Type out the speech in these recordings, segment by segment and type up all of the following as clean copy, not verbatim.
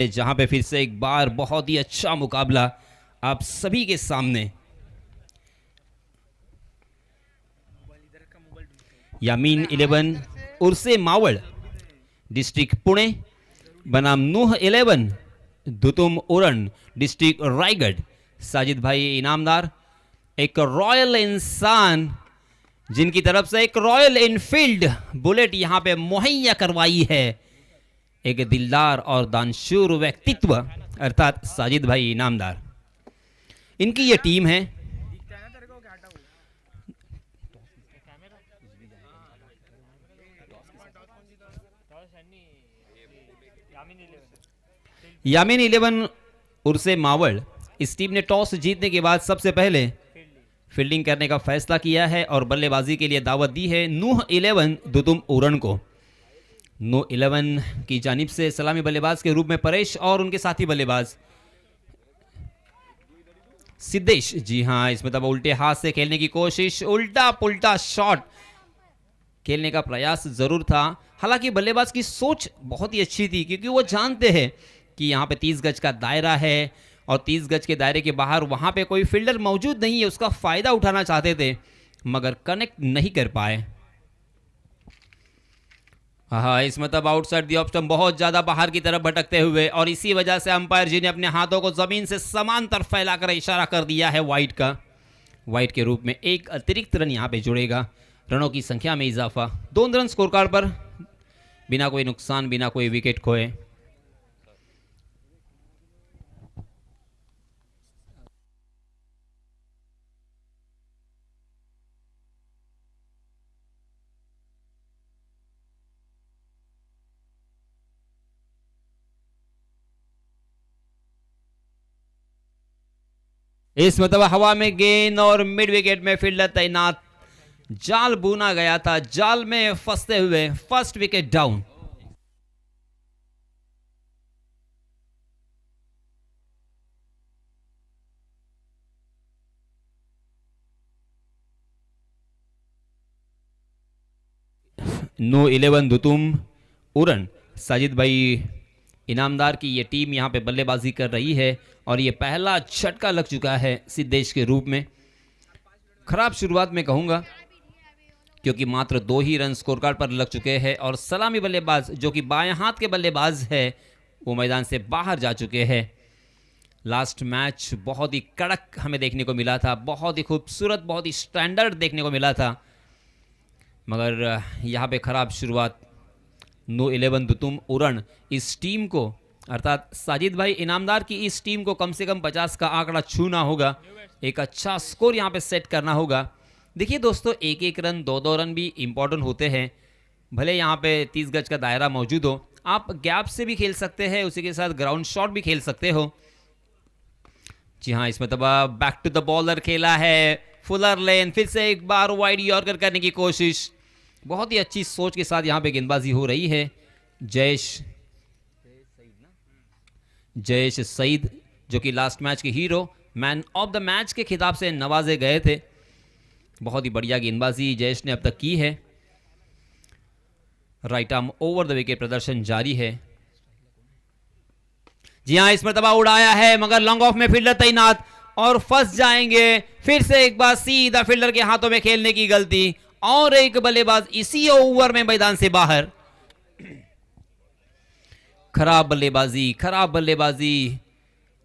जहां पे फिर से एक बार बहुत ही अच्छा मुकाबला आप सभी के सामने। यामीन 11 उर्से मावळ डिस्ट्रिक्ट पुणे बनाम नूह 11 दुतुम उरण डिस्ट्रिक्ट रायगढ़। साजिद भाई इनामदार एक रॉयल इंसान जिनकी तरफ से एक रॉयल इनफील्ड बुलेट यहां पे मुहैया करवाई है। एक दिलदार और दानशूर व्यक्तित्व अर्थात साजिद भाई इनामदार, इनकी ये टीम है। यामीन 11 उर्से मावळ, इस टीम ने टॉस जीतने के बाद सबसे पहले फील्डिंग करने का फैसला किया है और बल्लेबाजी के लिए दावत दी है नूह 11 दुतुम उरण को। नूह 11 की जानिब से सलामी बल्लेबाज के रूप में परेश और उनके साथी बल्लेबाज सिद्धेश। जी हां, इसमें तब उल्टे हाथ से खेलने की कोशिश, उल्टा पुल्टा शॉट खेलने का प्रयास जरूर था। हालांकि बल्लेबाज की सोच बहुत ही अच्छी थी क्योंकि वो जानते हैं कि यहाँ पे 30 गज का दायरा है और 30 गज के दायरे के बाहर वहाँ पे कोई फील्डर मौजूद नहीं है। उसका फायदा उठाना चाहते थे मगर कनेक्ट नहीं कर पाए। हाँ, इस मतलब आउटसाइड दी ऑप्शन बहुत ज़्यादा बाहर की तरफ भटकते हुए और इसी वजह से अंपायर जी ने अपने हाथों को ज़मीन से समांतर फैलाकर इशारा कर दिया है वाइड का। वाइड के रूप में एक अतिरिक्त रन यहाँ पे जुड़ेगा, रनों की संख्या में इजाफा। 2 रन स्कोर कार्ड पर बिना कोई नुकसान, बिना कोई विकेट खोए। इस मतलब हवा में गेंद और मिड विकेट में फील्डर तैनात। जाल बुना गया था, जाल में फंसते हुए फर्स्ट विकेट डाउन। नूह 11 दुतुम उरण, साजिद भाई इनामदार की ये टीम यहाँ पे बल्लेबाजी कर रही है और ये पहला झटका लग चुका है सिद्धेश के रूप में। खराब शुरुआत में कहूँगा क्योंकि मात्र 2 ही रन स्कोर कार्ड पर लग चुके हैं और सलामी बल्लेबाज जो कि बाएं हाथ के बल्लेबाज है वो मैदान से बाहर जा चुके हैं। लास्ट मैच बहुत ही कड़क हमें देखने को मिला था, बहुत ही खूबसूरत, बहुत ही स्टैंडर्ड देखने को मिला था, मगर यहाँ पे खराब शुरुआत नूह 11 दुतुम उरण इस टीम को अर्थात साजिद भाई इनामदार की इस टीम को कम से कम 50 का आंकड़ा छूना होगा, एक अच्छा स्कोर यहाँ पे सेट करना होगा। देखिए दोस्तों, 1-1 रन 2-2 रन भी इम्पोर्टेंट होते हैं। भले यहाँ पे 30 गज का दायरा मौजूद हो, आप गैप से भी खेल सकते हैं, उसी के साथ ग्राउंड शॉट भी खेल सकते हो। जी हाँ, इसमें तब बैक टू द बॉलर खेला है, फुलर लेन, फिर से एक बार वाइड यॉर्कर करने की कोशिश। बहुत ही अच्छी सोच के साथ यहाँ पे गेंदबाजी हो रही है। जयेश सईद जो कि लास्ट मैच के hero, man of the match के खिताब से नवाजे गए थे। बहुत ही बढ़िया गेंदबाजी जयेश ने अब तक की है। Right arm over the wicket प्रदर्शन जारी है। जी हाँ, इस मरतबा उड़ाया है मगर लॉन्ग ऑफ में फील्डर तैनात और फंस जाएंगे। फिर से एक बार सीधा फील्डर के हाथों में खेलने की गलती और एक बल्लेबाज इसी ओवर में मैदान से बाहर। खराब बल्लेबाजी, खराब बल्लेबाजी,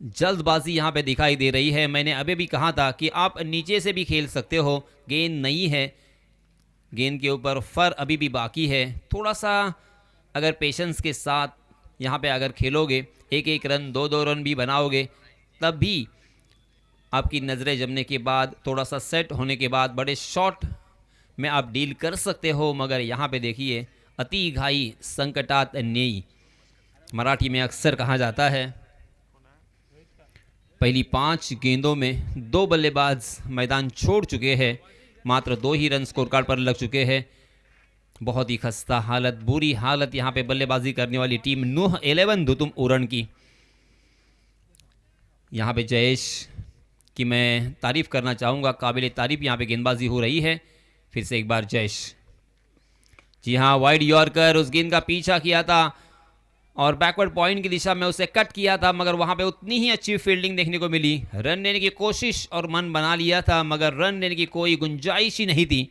जल्दबाजी यहां पे दिखाई दे रही है। मैंने अभी भी कहा था कि आप नीचे से भी खेल सकते हो, गेंद नहीं है, गेंद के ऊपर फर अभी भी बाकी है। थोड़ा सा अगर पेशेंस के साथ यहां पे अगर खेलोगे, 1-1 रन 2-2 रन भी बनाओगे, तब भी आपकी नज़रें जमने के बाद, थोड़ा सा सेट होने के बाद बड़े शॉट में आप डील कर सकते हो। मगर यहाँ पे देखिए, अति घाई संकटात न्यायी मराठी में अक्सर कहा जाता है। पहली 5 गेंदों में 2 बल्लेबाज मैदान छोड़ चुके हैं, मात्र 2 ही रन स्कोर कार्ड पर लग चुके हैं। बहुत ही खस्ता हालत, बुरी हालत यहाँ पे बल्लेबाजी करने वाली टीम नूह 11 दुतुम उरण की। यहाँ पे जयेश की मैं तारीफ करना चाहूँगा, काबिल तारीफ यहाँ पे गेंदबाजी हो रही है। फिर से एक बार जयेश, जी हाँ, वाइड यॉर्कर, उस गेंद का पीछा किया था और बैकवर्ड पॉइंट की दिशा में उसे कट किया था, मगर वहां पे उतनी ही अच्छी फील्डिंग देखने को मिली। रन लेने की कोशिश और मन बना लिया था, मगर रन लेने की कोई गुंजाइश ही नहीं थी।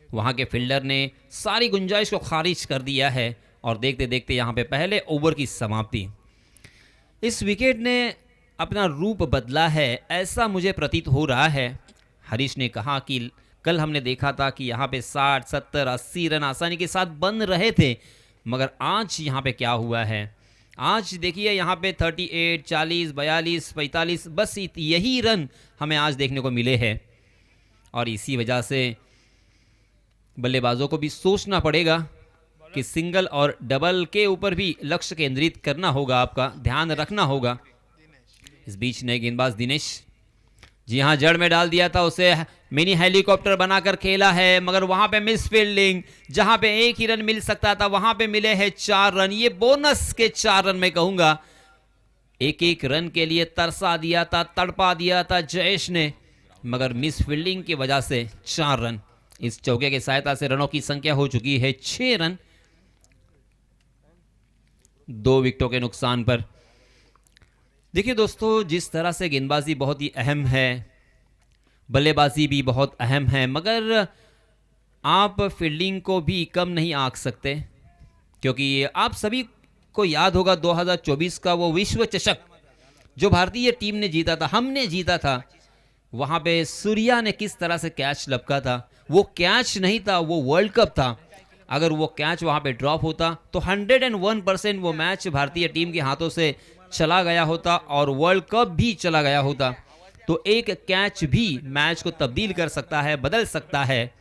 वहां के फील्डर ने सारी गुंजाइश को खारिज कर दिया है और देखते देखते यहां पे पहले ओवर की समाप्ति। इस विकेट ने अपना रूप बदला है, ऐसा मुझे प्रतीत हो रहा है। हरीश ने कहा कि कल हमने देखा था कि यहाँ पे 60, 70, 80 रन आसानी के साथ बन रहे थे, मगर आज यहाँ पे क्या हुआ है। आज देखिए यहाँ पे 38, 40, 42, 45 बस यही रन हमें आज देखने को मिले हैं। और इसी वजह से बल्लेबाजों को भी सोचना पड़ेगा कि सिंगल और डबल के ऊपर भी लक्ष्य केंद्रित करना होगा, आपका ध्यान रखना होगा। इस बीच नए गेंदबाज दिनेश, जी हाँ, जड़ में डाल दिया था उसे, मिनी हेलीकॉप्टर बनाकर खेला है, मगर वहां पे मिस फील्डिंग। जहां पे एक ही रन मिल सकता था वहां पे मिले हैं 4 रन। ये बोनस के 4 रन मैं कहूंगा। एक एक रन के लिए तरसा दिया था, तड़पा दिया था जयेश ने, मगर मिस फील्डिंग की वजह से 4 रन। इस चौके की सहायता से रनों की संख्या हो चुकी है 6 रन, 2 विकेटों के नुकसान पर। देखिए दोस्तों, जिस तरह से गेंदबाजी बहुत ही अहम है, बल्लेबाजी भी बहुत अहम है, मगर आप फील्डिंग को भी कम नहीं आंक सकते, क्योंकि आप सभी को याद होगा 2024 का वो विश्व चषक जो भारतीय टीम ने जीता था, हमने जीता था। वहां पे सूर्या ने किस तरह से कैच लपका था। वो कैच नहीं था, वो वर्ल्ड कप था। अगर वो कैच वहां पे ड्रॉप होता तो 101% वो मैच भारतीय टीम के हाथों से चला गया होता और वर्ल्ड कप भी चला गया होता। तो एक कैच भी मैच को तब्दील कर सकता है, बदल सकता है।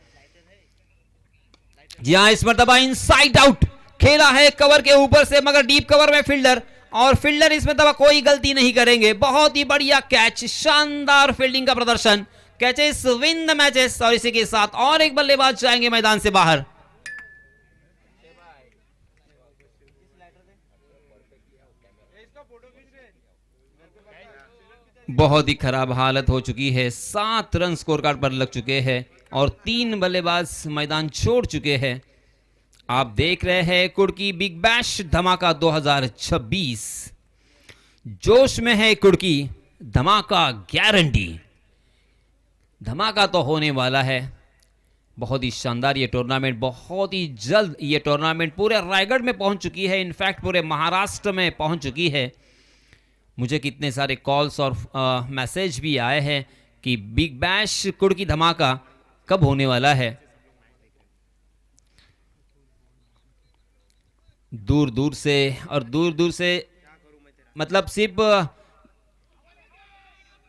जी हाँ, इस मर्तबा इनसाइड आउट खेला है कवर के ऊपर से, मगर डीप कवर में फील्डर, और फील्डर इस मर्तबा कोई गलती नहीं करेंगे। बहुत ही बढ़िया कैच, शानदार फील्डिंग का प्रदर्शन। Catches win the matches. और इसी के साथ और एक बल्लेबाज जाएंगे मैदान से बाहर। बहुत ही खराब हालत हो चुकी है। 7 रन स्कोर कार्ड पर लग चुके हैं और 3 बल्लेबाज मैदान छोड़ चुके हैं। आप देख रहे हैं कुर्की बिग बैश धमाका 2026। जोश में है कुर्की, धमाका गारंटी। धमाका तो होने वाला है। बहुत ही शानदार ये टूर्नामेंट, बहुत ही जल्द ये टूर्नामेंट पूरे रायगढ़ में पहुंच चुकी है, इनफैक्ट पूरे महाराष्ट्र में पहुंच चुकी है। मुझे कितने सारे कॉल्स और मैसेज भी आए हैं कि बिग बैश कुर्की धमाका कब होने वाला है। दूर दूर से, और दूर दूर से मतलब सिर्फ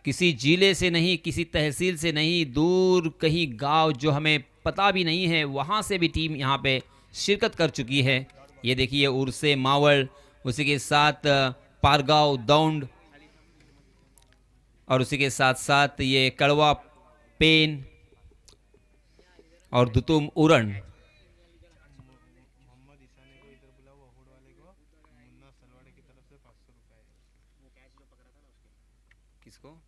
किसी जिले से नहीं, किसी तहसील से नहीं, दूर कहीं गांव जो हमें पता भी नहीं है, वहां से भी टीम यहां पे शिरकत कर चुकी है। ये देखिए उर्से मावल, उसी के साथ पारगांव दौंड, और उसी के साथ साथ ये कड़वा पेन और दुतुम उरण। किसको?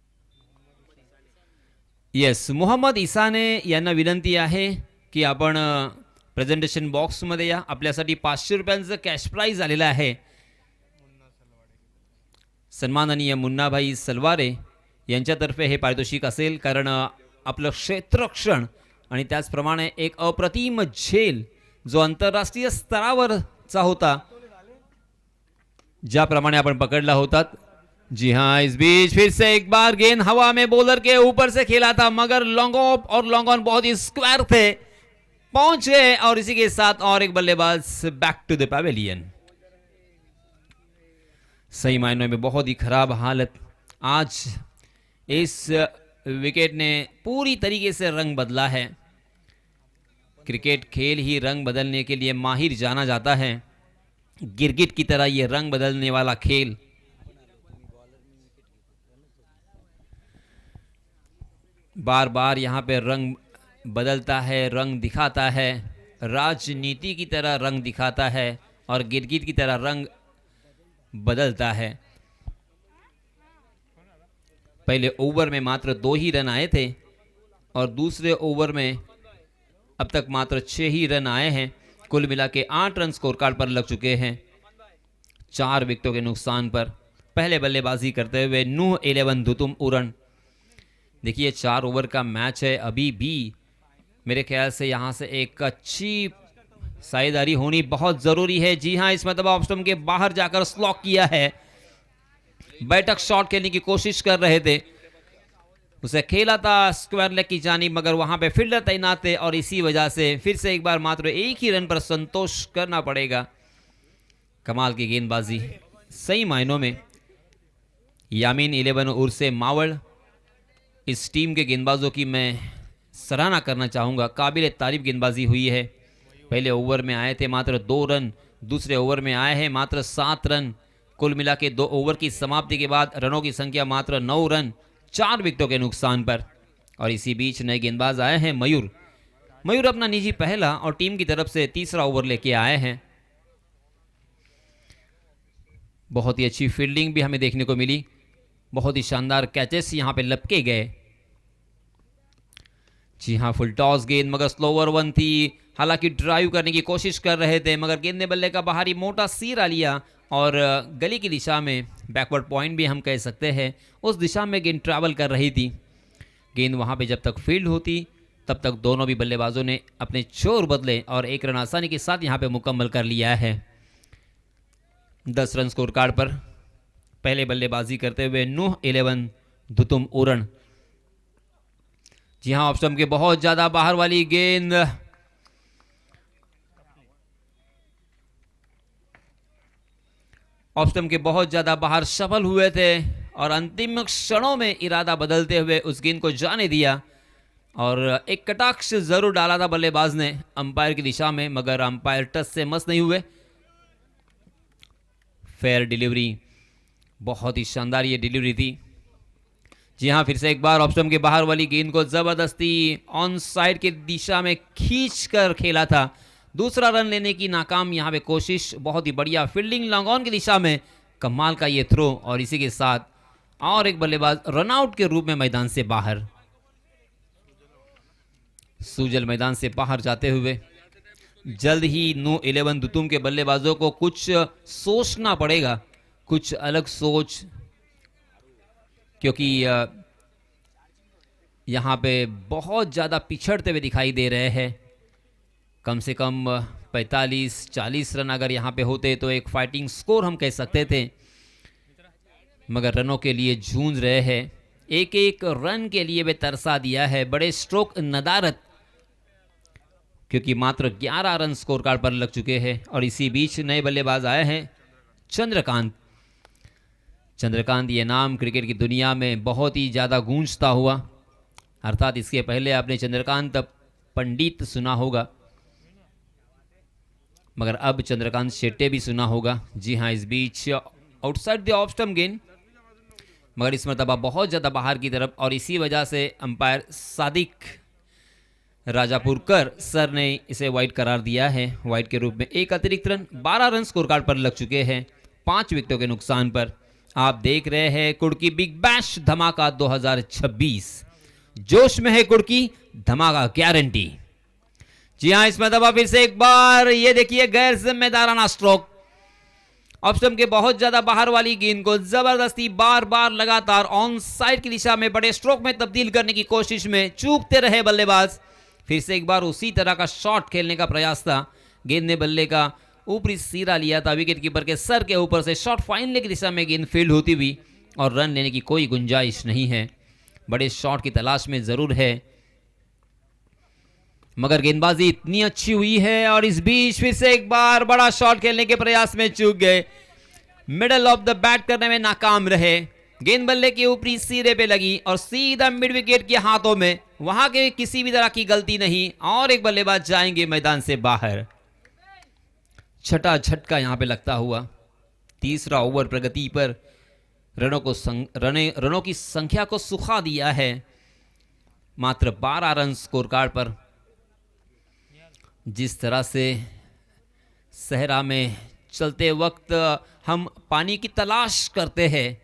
येस, मोहम्मद इसाने यांना विनंती आहे की आपण प्रेझेंटेशन बॉक्समध्ये या। आपल्यासाठी 500 रुपयांचं कॅश प्राइज आलेलं आहे। सन्माननीय मुन्नाभाई सलवारे यांच्यातर्फे हे पारितोषिक असेल, कारण आपलं क्षेत्ररक्षण आणि त्याचप्रमाणे एक अप्रतिम झेल जो आंतरराष्ट्रीय स्तरावरचा होता, ज्याप्रमाणे आपण पकडला होता। जी हाँ, इस बीच फिर से एक बार गेंद हवा में बॉलर के ऊपर से खेला था, मगर लॉन्ग ऑफ और लॉन्ग ऑन बहुत ही स्क्वायर थे, पहुंच गए। और इसी के साथ और एक बल्लेबाज बैक टू द पैवेलियन। सही मायनों में बहुत ही खराब हालत। आज इस विकेट ने पूरी तरीके से रंग बदला है। क्रिकेट खेल ही रंग बदलने के लिए माहिर जाना जाता है। गिरगिट की तरह यह रंग बदलने वाला खेल बार बार यहाँ पे रंग बदलता है, रंग दिखाता है, राजनीति की तरह रंग दिखाता है और गिरगिट की तरह रंग बदलता है। पहले ओवर में मात्र 2 ही रन आए थे और दूसरे ओवर में अब तक मात्र 6 ही रन आए हैं। कुल मिला के 8 रन स्कोर कार्ड पर लग चुके हैं। 4 विकेटों के नुकसान पर पहले बल्लेबाजी करते हुए नूह 11 दुतुम उरण। देखिए 4 ओवर का मैच है, अभी भी मेरे ख्याल से यहाँ से एक अच्छी साझेदारी होनी बहुत ज़रूरी है। जी हाँ, इस मतलब ऑफ स्टंप के बाहर जाकर स्लॉक किया है, बैठक शॉट खेलने की कोशिश कर रहे थे, उसे खेला था स्क्वायर लेग की जानिब, मगर वहां पे फील्डर तैनात थे और इसी वजह से फिर से एक बार मात्र एक ही रन पर संतोष करना पड़ेगा। कमाल की गेंदबाजी सही मायनों में। यामीन 11 उर्से मावड़, इस टीम के गेंदबाजों की मैं सराहना करना चाहूँगा, काबिल तारीफ गेंदबाजी हुई है। पहले ओवर में आए थे मात्र 2 रन, दूसरे ओवर में आए हैं मात्र 7 रन। कुल मिला के 2 ओवर की समाप्ति के बाद रनों की संख्या मात्र 9 रन, 4 विकेटों के नुकसान पर। और इसी बीच नए गेंदबाज आए हैं मयूर अपना निजी पहला और टीम की तरफ से तीसरा ओवर लेके आए हैं। बहुत ही अच्छी फील्डिंग भी हमें देखने को मिली, बहुत ही शानदार कैचेस यहां पे लपके गए। जी हां, फुल टॉस गेंद मगर स्लोवर वन थी, हालांकि ड्राइव करने की कोशिश कर रहे थे मगर गेंद ने बल्ले का बाहरी मोटा सीरा लिया और गली की दिशा में, बैकवर्ड पॉइंट भी हम कह सकते हैं, उस दिशा में गेंद ट्रैवल कर रही थी। गेंद वहां पे जब तक फील्ड होती तब तक दोनों भी बल्लेबाजों ने अपने छोर बदले और 1 रन आसानी के साथ यहां पे मुकम्मल कर लिया है। 10 रन स्कोर कार्ड पर पहले बल्लेबाजी करते हुए नूह 11 दुतुम उरण। जी हां, ऑफ स्टंप के बहुत ज्यादा बाहर वाली गेंद, ऑफ स्टंप के बहुत ज्यादा बाहर सफल हुए थे और अंतिम क्षणों में इरादा बदलते हुए उस गेंद को जाने दिया और एक कटाक्ष जरूर डाला था बल्लेबाज ने अंपायर की दिशा में, मगर अंपायर टच से मस नहीं हुए। फेयर डिलीवरी, बहुत ही शानदार ये डिलीवरी थी। जी हां, फिर से एक बार ऑफ स्टंप के बाहर वाली गेंद को जबरदस्ती ऑन साइड की दिशा में खींचकर खेला था। दूसरा रन लेने की नाकाम यहां पे कोशिश, बहुत ही बढ़िया फील्डिंग लॉन्ग ऑन की दिशा में, कमाल का ये थ्रो और इसी के साथ और एक बल्लेबाज रनआउट के रूप में मैदान से बाहर। सूजल मैदान से बाहर जाते हुए जल्द ही नूह 11 दुतुम के बल्लेबाजों को कुछ सोचना पड़ेगा, कुछ अलग सोच, क्योंकि यहाँ पे बहुत ज़्यादा पिछड़ते हुए दिखाई दे रहे हैं। कम से कम 45-40 रन अगर यहाँ पे होते तो एक फाइटिंग स्कोर हम कह सकते थे, मगर रनों के लिए जूझ रहे हैं। एक एक रन के लिए वे तरसा दिया है, बड़े स्ट्रोक नदारत, क्योंकि मात्र 11 रन स्कोर कार्ड पर लग चुके हैं। और इसी बीच नए बल्लेबाज आए हैं चंद्रकांत। ये नाम क्रिकेट की दुनिया में बहुत ही ज़्यादा गूंजता हुआ, अर्थात इसके पहले आपने चंद्रकांत पंडित सुना होगा, मगर अब चंद्रकांत शेट्टे भी सुना होगा। जी हाँ, इस बीच आउटसाइड द ऑफ स्टंप गेंद, मगर इस मरतबा बहुत ज़्यादा बाहर की तरफ, और इसी वजह से अंपायर सादिक राजापुरकर सर ने इसे वाइड करार दिया है। वाइड के रूप में एक अतिरिक्त रन, 12 रन स्कोर कार्ड पर लग चुके हैं 5 विकेटों के नुकसान पर। आप देख रहे हैं कुड़की बिग बैश धमाका 2026, जोश में है कुड़की, धमाका गारंटी। जी हां, इसमें दबा फिर से एक बार, ये देखिए गैर जिम्मेदाराना स्ट्रोक, ऑफ स्टंप के बहुत ज्यादा बाहर वाली गेंद को जबरदस्ती बार बार लगातार ऑन साइड की दिशा में बड़े स्ट्रोक में तब्दील करने की कोशिश में चूकते रहे बल्लेबाज। फिर से एक बार उसी तरह का शॉट खेलने का प्रयास था, गेंद ने बल्ले का ऊपरी सिरा लिया था, विकेट कीपर के सर के ऊपर से शॉट फाइनल की दिशा में गेंद फील्ड होती हुई, और रन लेने की कोई गुंजाइश नहीं है। बड़े शॉट की तलाश में जरूर है, मगर गेंदबाजी इतनी अच्छी हुई है। और इस बीच फिर से एक बार बड़ा शॉट खेलने के प्रयास में चूक गए, मिडल ऑफ द बैट करने में नाकाम रहे। गेंद बल्ले के ऊपरी सिरे पे लगी और सीधा मिड विकेट के हाथों में, वहां के किसी भी तरह की गलती नहीं, और एक बल्लेबाज जाएंगे मैदान से बाहर। छठा झटका यहां पे लगता हुआ, तीसरा ओवर प्रगति पर रनों की संख्या को सुखा दिया है, मात्र 12 रन स्कोर कार्ड पर। जिस तरह से सहरा में चलते वक्त हम पानी की तलाश करते हैं,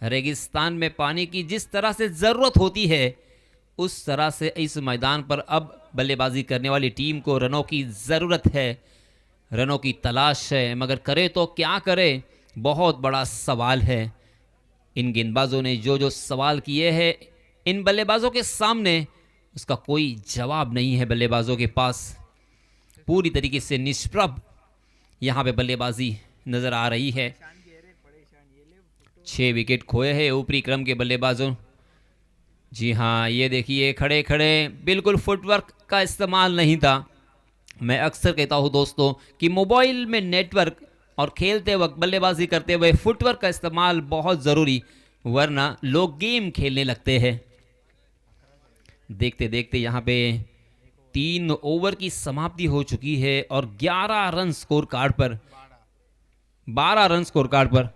रेगिस्तान में पानी की जिस तरह से ज़रूरत होती है, उस तरह से इस मैदान पर अब बल्लेबाजी करने वाली टीम को रनों की ज़रूरत है, रनों की तलाश है, मगर करे तो क्या करे। बहुत बड़ा सवाल है। इन गेंदबाजों ने जो जो सवाल किए हैं इन बल्लेबाजों के सामने उसका कोई जवाब नहीं है। बल्लेबाजों के पास पूरी तरीके से निष्प्रभ यहाँ पे बल्लेबाजी नजर आ रही है। 6 विकेट खोए हैं ऊपरी क्रम के बल्लेबाजों। जी हाँ, ये देखिए खड़े खड़े बिल्कुल फुटवर्क का इस्तेमाल नहीं था। मैं अक्सर कहता हूँ दोस्तों कि मोबाइल में नेटवर्क और खेलते वक्त बल्लेबाजी करते हुए फुटवर्क का इस्तेमाल बहुत ज़रूरी, वरना लोग गेम खेलने लगते हैं। देखते देखते यहाँ पे 3 ओवर की समाप्ति हो चुकी है और 11 रन स्कोर कार्ड पर 12 रन स्कोर कार्ड पर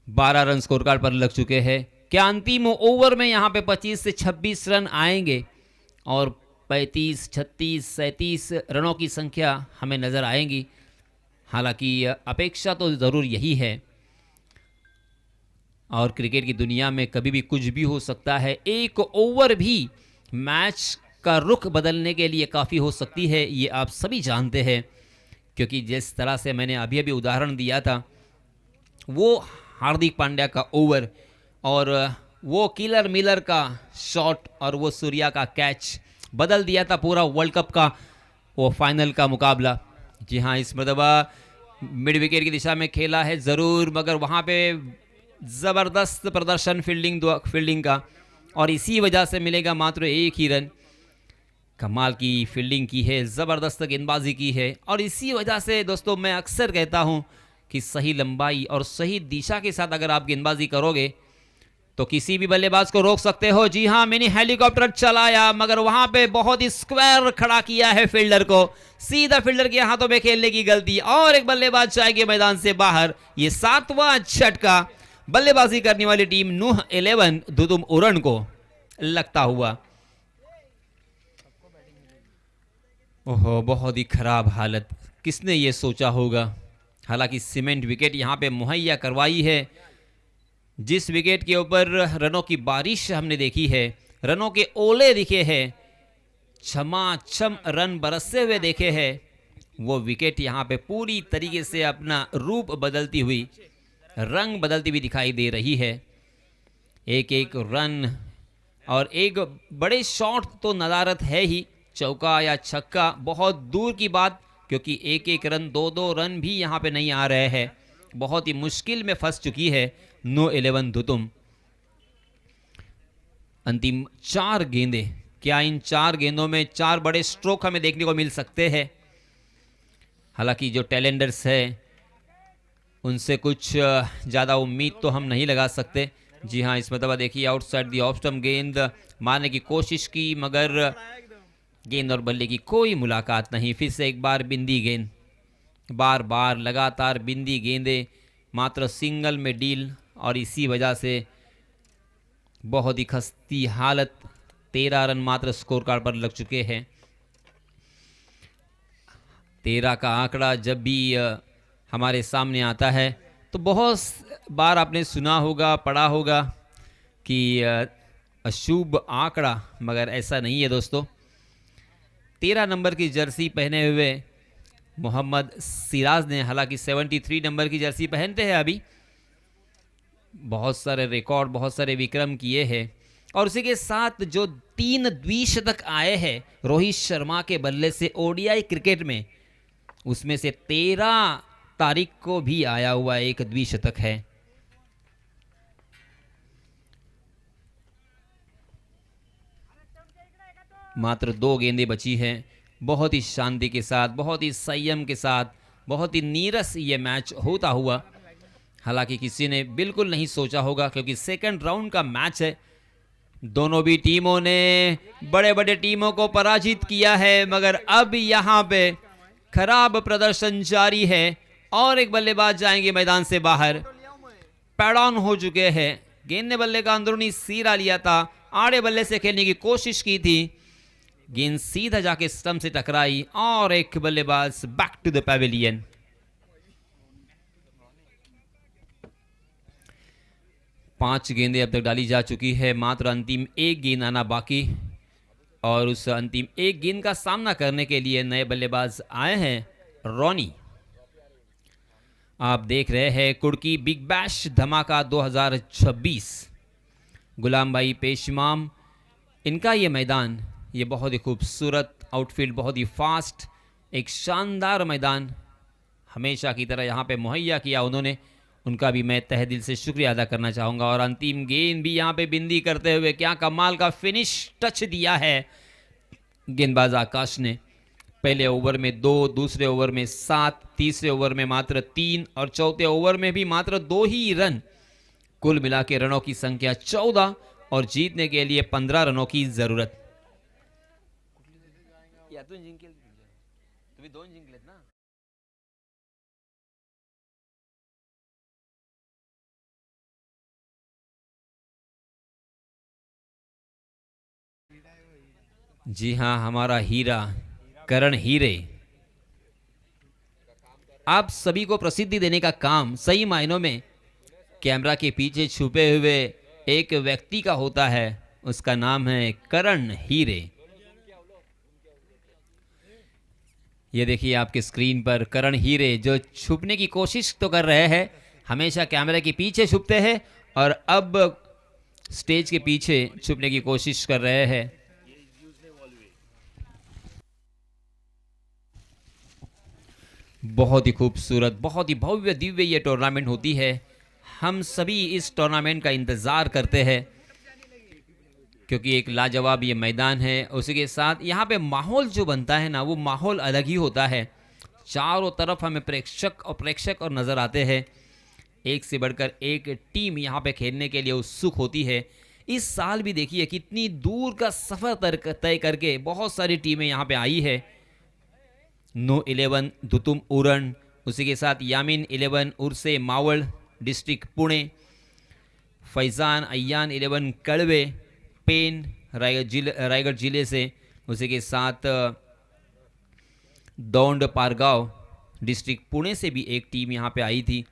12 रन स्कोर कार्ड पर लग चुके हैं। क्या अंतिम ओवर में यहाँ पे 25 से 26 रन आएंगे और 35, 36, 37 रनों की संख्या हमें नज़र आएंगी। हालांकि अपेक्षा तो ज़रूर यही है और क्रिकेट की दुनिया में कभी भी कुछ भी हो सकता है। एक ओवर भी मैच का रुख बदलने के लिए काफ़ी हो सकती है, ये आप सभी जानते हैं। क्योंकि जिस तरह से मैंने अभी अभी उदाहरण दिया था, वो हार्दिक पांड्या का ओवर और वो किलर मिलर का शॉट और वो सूर्या का कैच बदल दिया था पूरा वर्ल्ड कप का वो फाइनल का मुकाबला। जी हाँ, इस मरतबा मिड विकेट की दिशा में खेला है ज़रूर, मगर वहाँ पे ज़बरदस्त प्रदर्शन फील्डिंग का और इसी वजह से मिलेगा मात्र 1 ही रन। कमाल की फील्डिंग की है, ज़बरदस्त गेंदबाजी की है और इसी वजह से दोस्तों मैं अक्सर कहता हूँ कि सही लंबाई और सही दिशा के साथ अगर आप गेंदबाजी करोगे तो किसी भी बल्लेबाज को रोक सकते हो। जी हाँ, मिनी हेलीकॉप्टर चलाया मगर वहां पे बहुत ही स्क्वायर खड़ा किया है फील्डर को, सीधा फील्डर के हाथों में खेलने की गलती और एक बल्लेबाज जाएंगे मैदान से बाहर। ये 7वां झटका बल्लेबाजी करने वाली टीम नूह 11 दुदुम उरण को लगता हुआ। ओहो, बहुत ही खराब हालत, किसने ये सोचा होगा। हालांकि सीमेंट विकेट यहाँ पे मुहैया करवाई है। जिस विकेट के ऊपर रनों की बारिश हमने देखी है, रनों के ओले दिखे हैं, छमाछम रन बरसते हुए देखे हैं, वो विकेट यहाँ पे पूरी तरीके से अपना रूप बदलती हुई, रंग बदलती हुई दिखाई दे रही है। एक एक रन और एक बड़े शॉट तो नदारत है ही, चौका या छक्का बहुत दूर की बात, क्योंकि एक एक रन 2-2 रन भी यहाँ पे नहीं आ रहे हैं। बहुत ही मुश्किल में फंस चुकी है नूह 11 दुदुम। अंतिम 4 गेंदे, क्या इन 4 गेंदों में 4 बड़े स्ट्रोक हमें देखने को मिल सकते हैं। हालांकि जो टैलेंडर्स है उनसे कुछ ज़्यादा उम्मीद तो हम नहीं लगा सकते। जी हाँ, इस मतलब देखिए आउटसाइड दी ऑफ स्टंप गेंद मारने की कोशिश की मगर गेंद और बल्ले की कोई मुलाकात नहीं। फिर से एक बार बिंदी गेंद, बार बार लगातार बिंदी गेंदें, मात्र सिंगल में डील और इसी वजह से बहुत ही खस्ती हालत। 13 रन मात्र स्कोर कार्ड पर लग चुके हैं। 13 का आंकड़ा जब भी हमारे सामने आता है तो बहुत बार आपने सुना होगा, पढ़ा होगा कि अशुभ आंकड़ा, मगर ऐसा नहीं है दोस्तों। 13 नंबर की जर्सी पहने हुए मोहम्मद सिराज ने, हालांकि 73 नंबर की जर्सी पहनते हैं अभी, बहुत सारे रिकॉर्ड, बहुत सारे विक्रम किए हैं और उसी के साथ जो 3 द्विशतक आए हैं रोहित शर्मा के बल्ले से ओडीआई क्रिकेट में, उसमें से 13 तारीख को भी आया हुआ एक द्विशतक है। मात्र 2 गेंदें बची हैं। बहुत ही शांति के साथ, बहुत ही संयम के साथ, बहुत ही नीरस ये मैच होता हुआ। हालांकि किसी ने बिल्कुल नहीं सोचा होगा, क्योंकि सेकंड राउंड का मैच है। दोनों भी टीमों ने बड़े बड़े टीमों को पराजित किया है, मगर अब यहाँ पे खराब प्रदर्शन जारी है और एक बल्लेबाज जाएंगे मैदान से बाहर। पैड ऑन हो चुके हैं। गेंद ने बल्ले का अंदरूनी सिरा लिया था, आड़े बल्ले से खेलने की कोशिश की थी, गेंद सीधा जाके स्टंप से टकराई और एक बल्लेबाज बैक टू द पैवेलियन। पांच गेंदें अब तक डाली जा चुकी है, मात्र अंतिम 1 गेंद आना बाकी और उस अंतिम 1 गेंद का सामना करने के लिए नए बल्लेबाज आए हैं। रॉनी आप देख रहे हैं कुड़की बिग बैश धमाका 2026। गुलाम भाई पेशमाम, इनका ये मैदान, ये बहुत ही खूबसूरत आउटफील्ड, बहुत ही फास्ट, एक शानदार मैदान हमेशा की तरह यहाँ पे मुहैया किया उन्होंने। उनका भी मैं तहे दिल से शुक्रिया अदा करना चाहूँगा। और अंतिम गेंद भी यहाँ पे बिंदी करते हुए क्या कमाल का फिनिश टच दिया है गेंदबाज आकाश ने। पहले ओवर में 2, दूसरे ओवर में 7, तीसरे ओवर में मात्र 3 और चौथे ओवर में भी मात्र 2 ही रन। कुल मिला के रनों की संख्या 14 और जीतने के लिए 15 रनों की जरूरत। जी हाँ, हमारा हीरा करण हीरे आप सभी को प्रसिद्धि देने का काम सही मायनों में कैमरा के पीछे छुपे हुए एक व्यक्ति का होता है। उसका नाम है करण हीरे। ये देखिए आपके स्क्रीन पर करण हीरे जो छुपने की कोशिश तो कर रहे हैं, हमेशा कैमरे के पीछे छुपते हैं और अब स्टेज के पीछे छुपने की कोशिश कर रहे हैं। बहुत ही खूबसूरत, बहुत ही भव्य दिव्य ये टूर्नामेंट होती है। हम सभी इस टूर्नामेंट का इंतज़ार करते हैं क्योंकि एक लाजवाब ये मैदान है। उसी के साथ यहाँ पे माहौल जो बनता है ना, वो माहौल अलग ही होता है। चारों तरफ हमें प्रेक्षक और नज़र आते हैं। एक से बढ़कर एक टीम यहाँ पे खेलने के लिए उत्सुक होती है। इस साल भी देखिए कितनी दूर का सफ़र तय करके बहुत सारी टीमें यहाँ पे आई है। नो 11 दुतुम उरण, उसी के साथ यामिन 11 उर्से मावल डिस्ट्रिक्ट पुणे, फैज़ान अय्यान 11 कड़वे पेन रायगढ़ जिले से, उसी के साथ दौंड पारगांव डिस्ट्रिक्ट पुणे से भी एक टीम यहाँ पे आई थी।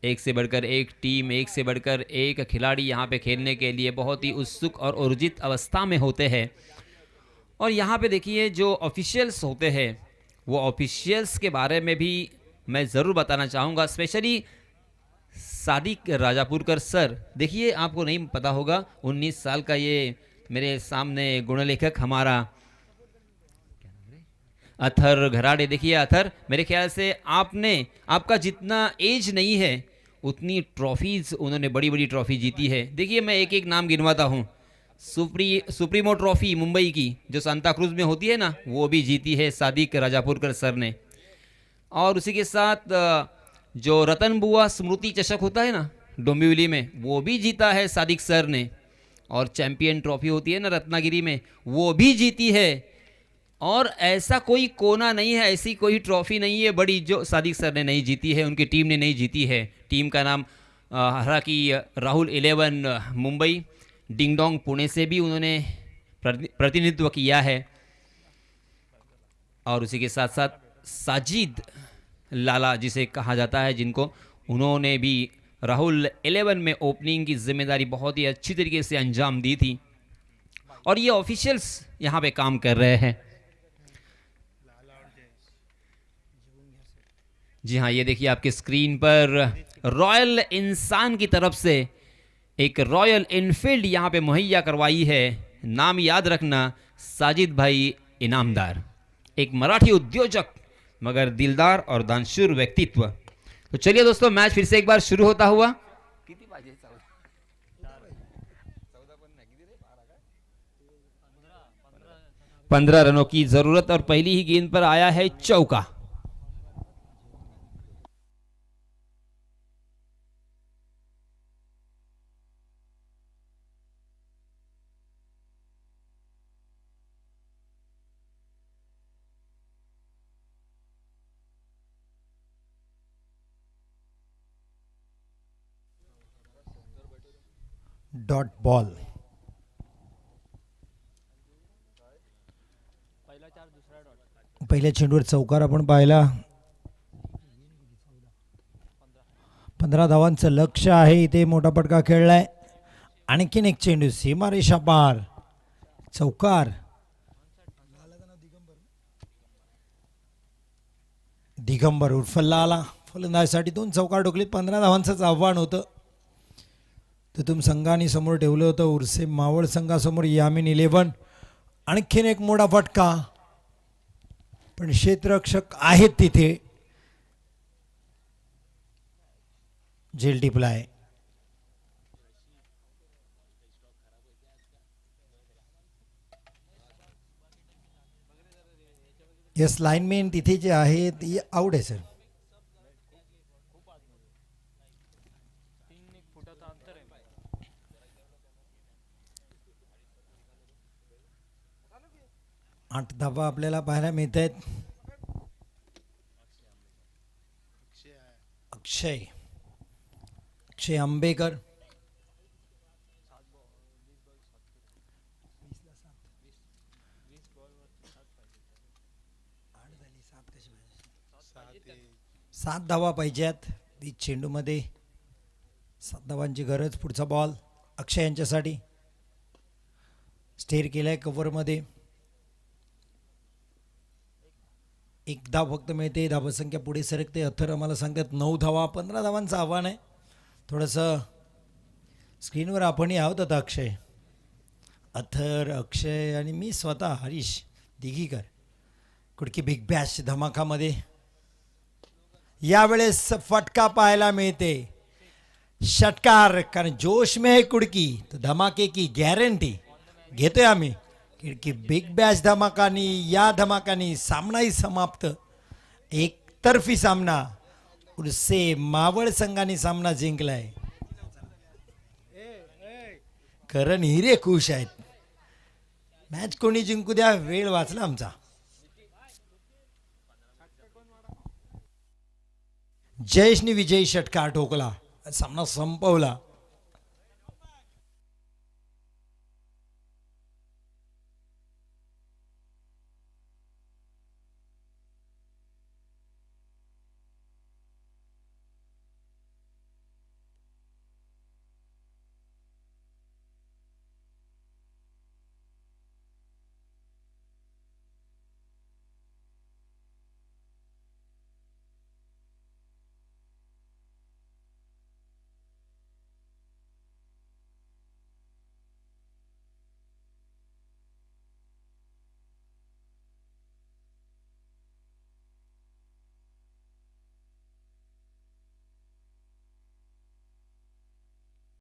एक से बढ़कर एक टीम, एक से बढ़कर एक खिलाड़ी यहाँ पे खेलने के लिए बहुत ही उत्सुक और ऊर्जित अवस्था में होते हैं। और यहाँ पे देखिए जो ऑफिशियल्स होते हैं, वो ऑफिशियल्स के बारे में भी मैं ज़रूर बताना चाहूँगा। स्पेशली सादिक राजापुरकर सर, देखिए आपको नहीं पता होगा, 19 साल का ये मेरे सामने गुणलेखक हमारा अथर घराड़े। देखिए अथर, मेरे ख्याल से आपका जितना एज नहीं है उतनी ट्रॉफीज़ उन्होंने बड़ी बड़ी ट्रॉफी जीती है। देखिए मैं एक एक नाम गिनवाता हूँ। सुप्रीमो ट्रॉफी मुंबई की जो सांता क्रूज में होती है ना, वो भी जीती है सादिक राजापुरकर सर ने। और उसी के साथ जो रतन बुआ स्मृति चषक होता है ना डोंबिवली में, वो भी जीता है सादिक सर ने। और चैंपियन ट्रॉफी होती है ना रत्नागिरी में, वो भी जीती है। और ऐसा कोई कोना नहीं है, ऐसी कोई ट्रॉफी नहीं है बड़ी जो सादिक सर ने नहीं जीती है, उनकी टीम ने नहीं जीती है। टीम का नाम हालांकि राहुल 11 मुंबई, डिंगडोंग पुणे से भी उन्होंने प्रतिनिधित्व किया है। और उसी के साथ साथ साजिद लाला जिसे कहा जाता है, जिनको उन्होंने भी राहुल 11 में ओपनिंग की जिम्मेदारी बहुत ही अच्छी तरीके से अंजाम दी थी। और ये ऑफिशियल्स यहाँ पे काम कर रहे हैं। जी हाँ, ये देखिए आपके स्क्रीन पर रॉयल इंसान की तरफ से एक रॉयल इनफील्ड यहाँ पे मुहैया करवाई है। नाम याद रखना, साजिद भाई इनामदार, एक मराठी उद्योजक मगर दिलदार और दानशूर व्यक्तित्व। तो चलिए दोस्तों, मैच फिर से एक बार शुरू होता हुआ। 15 रनों की जरूरत और पहली ही गेंद पर आया है चौका। Dot ball. पहिल्या चेंडूवर चौकार आपण पाहिला। 15 धावांचं लक्ष्य आहे, इथे मोठा पटका खेळलाय। आणखीन एक चेंडू सीमारेषा पार, चौकार। दिगंबर उर्फल्ला आला फलंदाजीसाठी 2 चौकार ठोकलीत. 15 धावांचंच आव्हान होतं. तुम संघाने समोर ठेवलं होतं. उर्से मावळ संघासमोर यामीन 11. आणखीन एक मोठा फटका, पण क्षेत्ररक्षक आहेत तिथे. झेल टिपलाय. यस, लाईनमॅन तिथे जे आहेत आउट आहे सर. आठ धावा आपल्याला पाहायला मिळत आहेत. अक्षय आंबेकर. सात धावा पाहिजेत 20 चेंडूमध्ये. 7 धावांची गरज. पुढचा बॉल अक्षय यांच्यासाठी. स्टेअर केलाय कव्हरमध्ये. 1 धाव फक्त मिळते. धावसंख्या पुढे सरकते. अथर आम्हाला सांगतात 9 धावा. 15 धावांचं आव्हान आहे. थोडंसं स्क्रीनवर आपणही आहोत आता. अथर, अक्षय आणि मी स्वतः हरीश दिघीकर. कुडकी बिग बॅश धमाकामध्ये यावेळेस फटका पाहायला मिळते. षटकार, कारण जोश में है कुडकी तो धमाके की गॅरंटी घेतोय आम्ही. की बिग बॅश धमाकानी, या धमाकानी सामनाही समाप्त. एकतर्फी सामना. उर्से मावळ संघाने सामना जिंकलाय. करण हिरे खुश आहेत. मॅच कोणी जिंकू द्या, वेळ वाचला आमचा. जयेशने विजयी षटकार ठोकला. सामना संपवला.